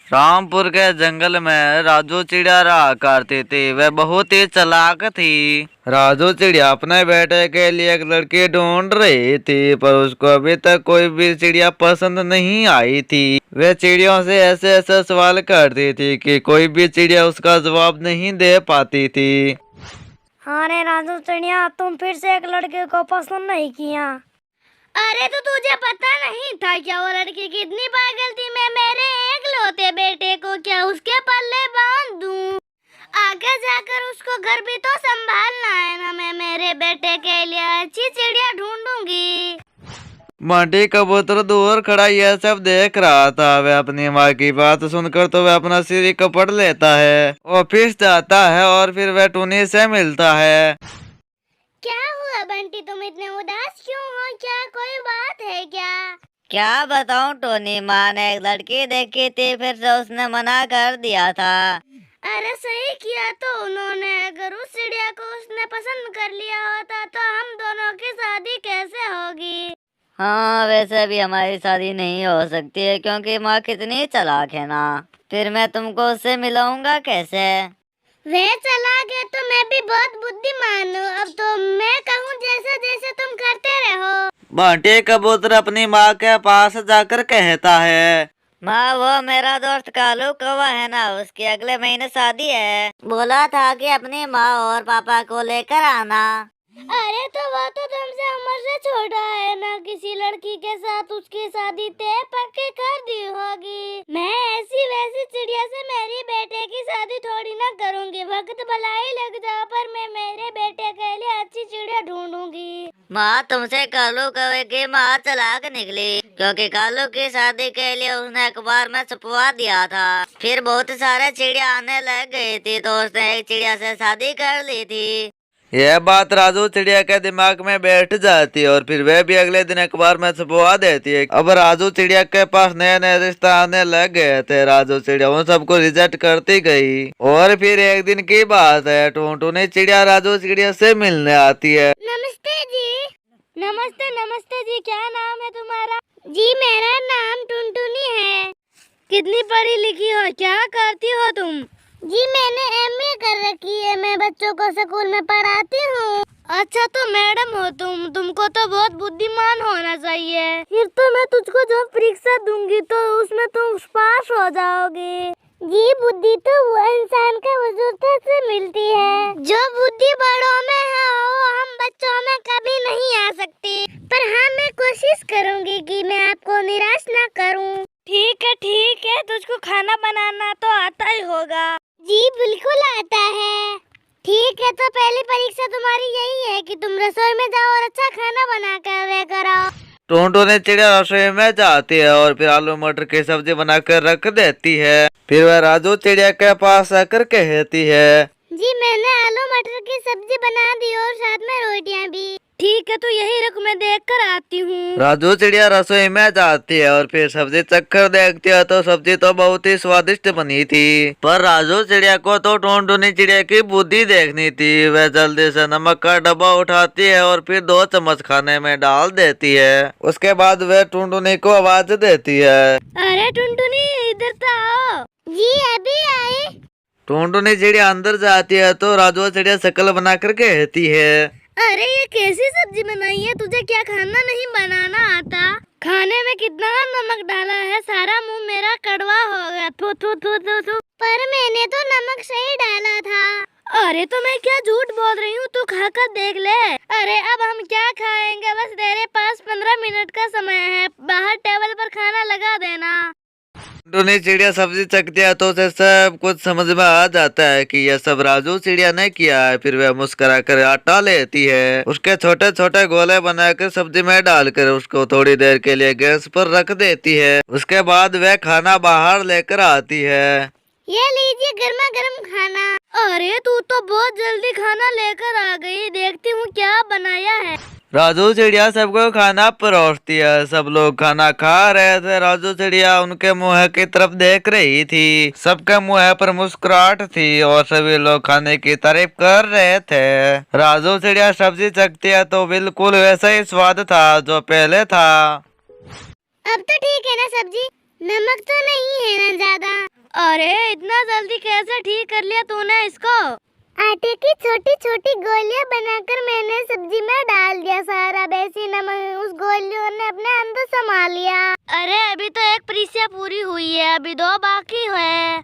रामपुर के जंगल में राजू चिड़िया रहा करती थी। वह बहुत ही चालाक थी। राजू चिड़िया अपने बेटे के लिए एक लड़की ढूंढ रही थी, पर उसको अभी तक कोई भी चिड़िया पसंद नहीं आई थी। वह चिड़ियों से ऐसे ऐसे सवाल करती थी कि कोई भी चिड़िया उसका जवाब नहीं दे पाती थी। हाँ रे राजू चिड़िया, तुम फिर से एक लड़के को पसंद नहीं किया। अरे तो तुझे पता नहीं था क्या वो लड़की कितनी पागल थी? मैं मेरे एकलौते बेटे को क्या उसके पल्ले बांध दूं? आगे जाकर उसको घर भी तो संभालना है ना। मैं मेरे बेटे के लिए अच्छी चिड़िया ढूंढूंगी। बंटी कबूतर दूर खड़ा यह सब देख रहा था। वह अपनी माँ की बात सुनकर तो वह अपना सिर ही कपड़ लेता है, ऑफिस जाता है और फिर वह टूनी से मिलता है। क्या हुआ बंटी, तुम इतने उदास क्यों हो? क्या कोई बात है क्या? क्या बताऊं टोनी, माँ ने एक लड़की देखी थी, फिर से उसने मना कर दिया था। अरे सही किया तो उन्होंने। अगर उस चिड़िया को उसने पसंद कर लिया होता तो हम दोनों की शादी कैसे होगी? हाँ, वैसे भी हमारी शादी नहीं हो सकती है क्योंकि माँ कितनी चालाक है ना। फिर मैं तुमको उससे मिलाऊंगा कैसे? वे चला गया तो मैं भी बहुत बुद्धिमान हूँ। अब तो मैं कहूँ जैसे जैसे तुम करते रहो। बंटी कबूतर अपनी माँ के पास जाकर कहता है, माँ वो मेरा दोस्त कालू कौवा है ना, उसकी अगले महीने शादी है। बोला था कि अपनी माँ और पापा को लेकर आना। अरे तो वो तो तुमसे उम्र से छोटा है ना। किसी लड़की के साथ उसकी शादी तय पक्की कर दी होगी। मैं ऐसी वैसी चिड़िया से मेरी बेटे की शादी थोड़ी ना करूंगी। वक्त भला ही लग जाओ, पर मैं मेरे बेटे के लिए अच्छी चिड़िया ढूंढूंगी। माँ तुमसे कालू कौवे की माँ चालाक निकली, क्योंकि कालू की शादी के लिए उसने अखबार में छपवा दिया था। फिर बहुत सारे चिड़िया आने लग गई थी तो उसने एक चिड़िया से शादी कर ली थी। यह बात राजू चिड़िया के दिमाग में बैठ जाती है और फिर वह भी अगले दिन अखबार में छपवा देती है। अब राजू चिड़िया के पास नए नए रिश्ते आने लग गए थे। राजू चिड़िया उन सबको रिजेक्ट करती गई। और फिर एक दिन की बात है, टूनटूनी चिड़िया राजू चिड़िया से मिलने आती है। नमस्ते जी। नमस्ते नमस्ते जी, क्या नाम है तुम्हारा? जी मेरा नाम टुनटुनी है। कितनी पढ़ी लिखी हो, क्या करती हो तुम? जी मैंने एमए कर रखी है। मैं बच्चों को स्कूल में पढ़ाती हूँ। अच्छा तो मैडम हो तुमको तो बहुत बुद्धिमान होना चाहिए। फिर तो मैं तुझको जो परीक्षा दूंगी तो उसमें तुम पास हो जाओगे। जी बुद्धि तो वो इंसान के वजूद से मिलती है। जो बुद्धि बड़ों में है वो हम बच्चों में कभी नहीं आ सकती। पर हाँ, मैं कोशिश करूँगी कि मैं आपको निराश ना करूँ। ठीक है, तुझको खाना बनाना तो आता ही होगा। जी बिल्कुल आता है। ठीक है, तो पहली परीक्षा तुम्हारी यही है कि तुम रसोई में जाओ और अच्छा खाना बना कर वे कराओ। टूनटूनी चिड़िया रसोई में जाती है और फिर आलू मटर की सब्जी बनाकर रख देती है। फिर वह राजू चिड़िया के पास आकर कहती है, जी मैंने आलू मटर की सब्जी बना दी और साथ में रोटियां भी। ठीक है, तो यही रख, मैं देख कर आती हूँ। राजू चिड़िया रसोई में जाती है और फिर सब्जी चखकर देखती है तो सब्जी तो बहुत ही स्वादिष्ट बनी थी। पर राजू चिड़िया को तो टूनटूनी चिड़िया की बुद्धि देखनी थी। वह जल्दी से नमक का डब्बा उठाती है और फिर 2 चम्मच खाने में डाल देती है। उसके बाद वह टूनटूनी को आवाज देती है, अरे टुनटुनी इधर तो आओ। जी अभी आई। टूनटूनी चिड़िया अंदर जाती है तो राजू चिड़िया शक्ल बनाकर कहती है, अरे ये कैसी सब्जी बनाई है? तुझे क्या खाना नहीं बनाना आता? खाने में कितना नमक डाला है, सारा मुंह मेरा कड़वा हो गया। थू थू थू थू थू। पर मैंने तो नमक सही डाला था। अरे तो मैं क्या झूठ बोल रही हूँ, तू खाकर देख ले। अरे अब हम क्या खाएंगे? बस तेरे पास 15 मिनट का समय है, बाहर टेबल पर खाना लगा देना। टूनटूनी चिड़िया सब्जी चखती है तो उसे सब कुछ समझ में आ जाता है कि यह सब राजू चिड़िया ने किया है। फिर वह मुस्कुरा कर आटा लेती है, उसके छोटे छोटे गोले बनाकर सब्जी में डालकर उसको थोड़ी देर के लिए गैस पर रख देती है। उसके बाद वह खाना बाहर लेकर आती है। ये लीजिए गर्मा गर्म खाना। अरे तू तो बहुत जल्दी खाना लेकर आ गई, देखती हूँ क्या बनाया है। राजू चिड़िया सबको खाना परोसती है। सब लोग खाना खा रहे थे। राजू चिड़िया उनके मुंह की तरफ देख रही थी। सबके मुंह पर मुस्कुराहट थी और सभी लोग खाने की तारीफ कर रहे थे। राजू चिड़िया सब्जी चखती है तो बिल्कुल वैसा ही स्वाद था जो पहले था। अब तो ठीक है ना सब्जी? नमक तो नहीं है ना ज्यादा। अरे इतना जल्दी कैसे ठीक कर लिया तूने इसको? आटे की छोटी छोटी गोलियां बनाकर मैंने सब्जी में डाल दिया सारा, वैसे नमक उस गोलियों ने अपने अंदर समा लिया। अरे अभी तो एक परीक्षा पूरी हुई है, अभी 2 बाकी है।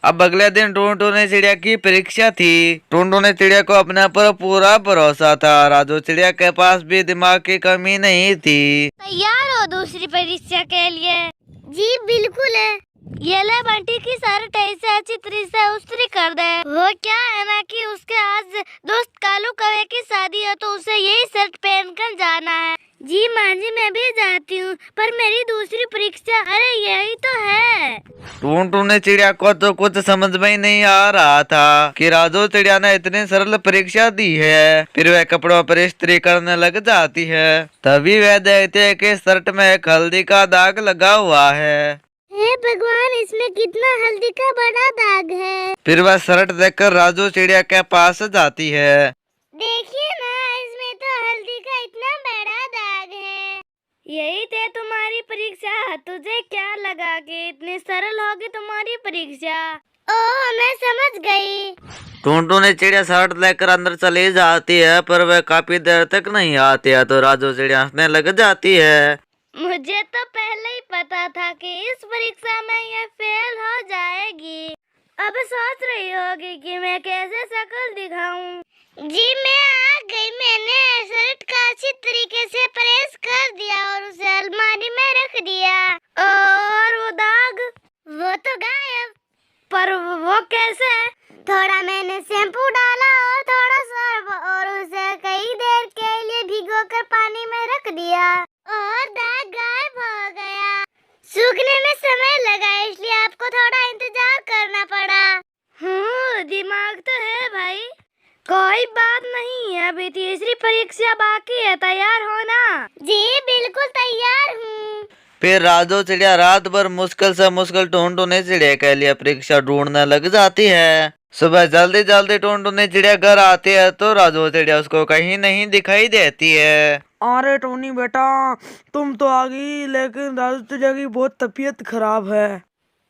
अब अगले दिन टोंटो ने चिड़िया की परीक्षा थी। टोंटो ने चिड़िया को अपने पर पूरा भरोसा था। राजू चिड़िया के पास भी दिमाग की कमी नहीं थी। तैयार हो दूसरी परीक्षा के लिए? जी बिल्कुल है। ये ले बंटी की शर्ट ऐसे अच्छी तरह से उस्त्री कर दे। वो क्या है ना कि उसके आज दोस्त कालू कौवे की शादी है तो उसे यही शर्ट पहनकर जाना है। जी माँ जी मैं भी जाती हूँ, पर मेरी दूसरी परीक्षा, अरे यही तो है। टोंटो ने चिड़िया को तो कुछ समझ में ही नहीं आ रहा था कि राजू चिड़िया ने इतनी सरल परीक्षा दी है। फिर वह कपड़ों पर इस्त्री करने लग जाती है। तभी वह देखते है कि शर्ट में एक हल्दी का दाग लगा हुआ है। हे भगवान, इसमें कितना हल्दी का बड़ा दाग है। फिर वह शर्ट देखकर राजू चिड़िया के पास जाती है। देखिए ना, इसमें तो हल्दी का इतना बड़ा दाग है। यही थे तुम्हारी परीक्षा। तुझे क्या लगा कि इतनी सरल होगी तुम्हारी परीक्षा? ओह मैं समझ गई। टोंटो ने चिड़िया शर्ट लेकर अंदर चली जाती है, पर वह काफी देर तक नहीं आती है तो राजू चिड़िया हंसने लग जाती है। मुझे तो पहले ही पता था कि इस परीक्षा में ये फेल हो जाएगी। अब सोच रही होगी कि मैं कैसे शक्ल दिखाऊं। जी मैं आ गई। मैंने शर्ट का अच्छी तरीके से प्रेस कर दिया और उसे अलमारी में रख दिया। और वो दाग? वो तो गायब। पर वो कैसे? थोड़ा मैंने शैम्पू डाला और थोड़ा सर्फ और उसे कई देर के लिए भिगोकर पानी में रख दिया और दाग गायब हो गया। सूखने में समय लगा, इसलिए आपको थोड़ा इंतजार करना पड़ा। दिमाग तो है भाई। कोई बात नहीं है, अभी तीसरी परीक्षा बाकी है। तैयार हो ना? जी बिल्कुल तैयार हूँ। फिर राजू चिड़िया रात भर मुश्किल से मुश्किल टोंटो ने चिड़िया के लिए परीक्षा ढूंढने लग जाती है। सुबह जल्दी जल्दी टोंटो ने चिड़िया घर आती है तो राजू चिड़िया उसको कहीं नहीं दिखाई देती है। अरे टोनी बेटा, तुम तो आ गई, लेकिन राजू चिड़िया की बहुत तबीयत खराब है।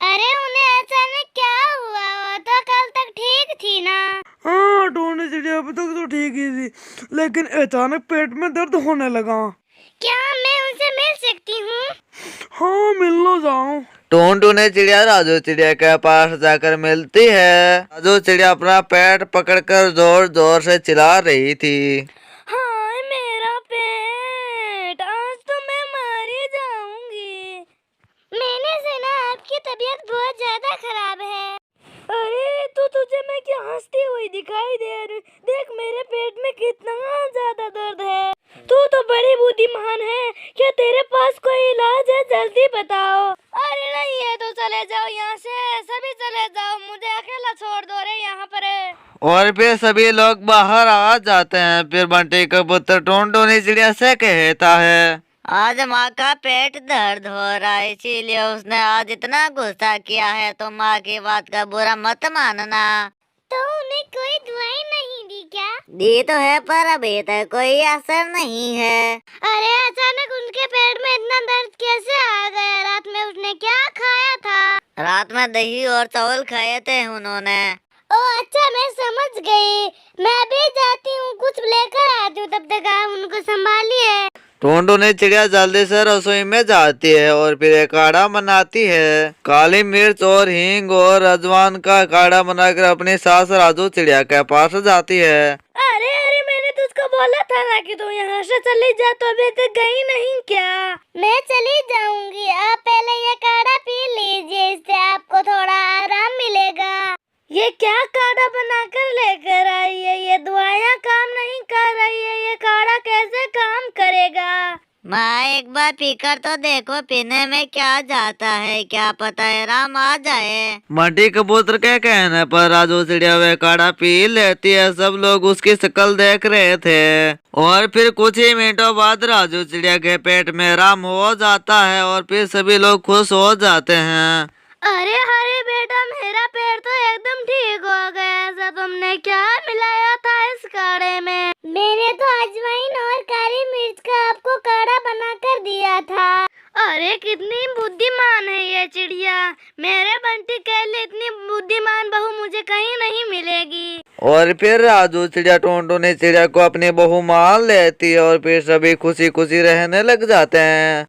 अरे उन्हें अचानक क्या हुआ? वो तो कल तक ठीक थी ना। हाँ टोनी चिड़िया अभी तक तो ठीक ही थी, लेकिन अचानक पेट में दर्द होने लगा। क्या मैं उनसे मिल सकती हूँ? हाँ मिलना जाओ। टोंटो ने चिड़िया राजू चिड़िया के पास जाकर मिलती है। राजू चिड़िया अपना पेट पकड़कर जोर जोर से चिल्ला रही थी। हाय मेरा पेट, आज तो मैं मर ही जाऊंगी। मैंने सुना आपकी तबीयत बहुत ज्यादा खराब है। अरे तो तुझे मैं क्या हंसती हुई दिखाई दे रही? देख मेरे पेट में कितना ज्यादा दर्द है। तू तो बड़ी बुद्धिमान है, क्या तेरे पास कोई इलाज है? जल्दी बताओ। अरे नहीं है तो चले जाओ यहाँ से, सभी चले जाओ, मुझे अकेला छोड़ दो रे यहाँ पर। और फिर सभी लोग बाहर आ जाते हैं। फिर बंटी का पुत्र टोंटो ने चिड़िया से कहता है, आज माँ का पेट दर्द हो रहा है, इसीलिए उसने आज इतना गुस्सा किया है। तो माँ की बात का बुरा मत मानना। तो उन्हें कोई दवाई नहीं दी क्या? दी तो है, पर अभी तक कोई असर नहीं है। अरे अचानक उनके पेट में इतना दर्द कैसे आ गया? रात में उसने क्या खाया था? रात में दही और चावल खाए थे उन्होंने। ओह अच्छा मैं समझ गई। मैं अभी जाती हूँ, कुछ लेकर आती हूँ, तब तक आप उनको संभालिए। टोंटो ने चिड़िया जल्दी से रसोई में जाती है और फिर एक काढ़ा बनाती है। काली मिर्च और हींग और अजवान का काढ़ा बनाकर अपनी सास राजू चिड़िया के पास जाती है। अरे अरे मैंने तुझको बोला था ना कि तू यहाँ से चली जा, तो अभी तक गई नहीं क्या? मैं चली जाऊंगी, आप पहले ये काढ़ा पी लीजिए, इससे आपको थोड़ा आराम मिलेगा। ये क्या काढ़ा बनाकर लेकर आई है? ये दवाइयाँ काम नहीं कर रही है, ये काढ़ा कैसे काम करेगा? माँ एक बार पीकर तो देखो, पीने में क्या जाता है, क्या पता है राम आ जाए। बंटी कबूतर के कहने पर राजू चिड़िया वह काढ़ा पी लेती है। सब लोग उसकी शक्ल देख रहे थे और फिर कुछ ही मिनटों बाद राजू चिड़िया के पेट में आराम हो जाता है और फिर सभी लोग खुश हो जाते हैं। अरे अरे बेटा, मेरा पेट तो एकदम ठीक हो गया। ऐसा तुमने क्या मिलाया था इस काढ़े में? मैंने तो अजवाइन और काली मिर्च का आपको काढ़ा बना कर दिया था। अरे कितनी बुद्धिमान है ये है चिड़िया, मेरे बंटी के लिए इतनी बुद्धिमान बहू मुझे कहीं नहीं मिलेगी। और फिर राजू चिड़िया टोंटो ने चिड़िया को अपनी बहू मान लेती है और फिर सभी खुशी खुशी रहने लग जाते हैं।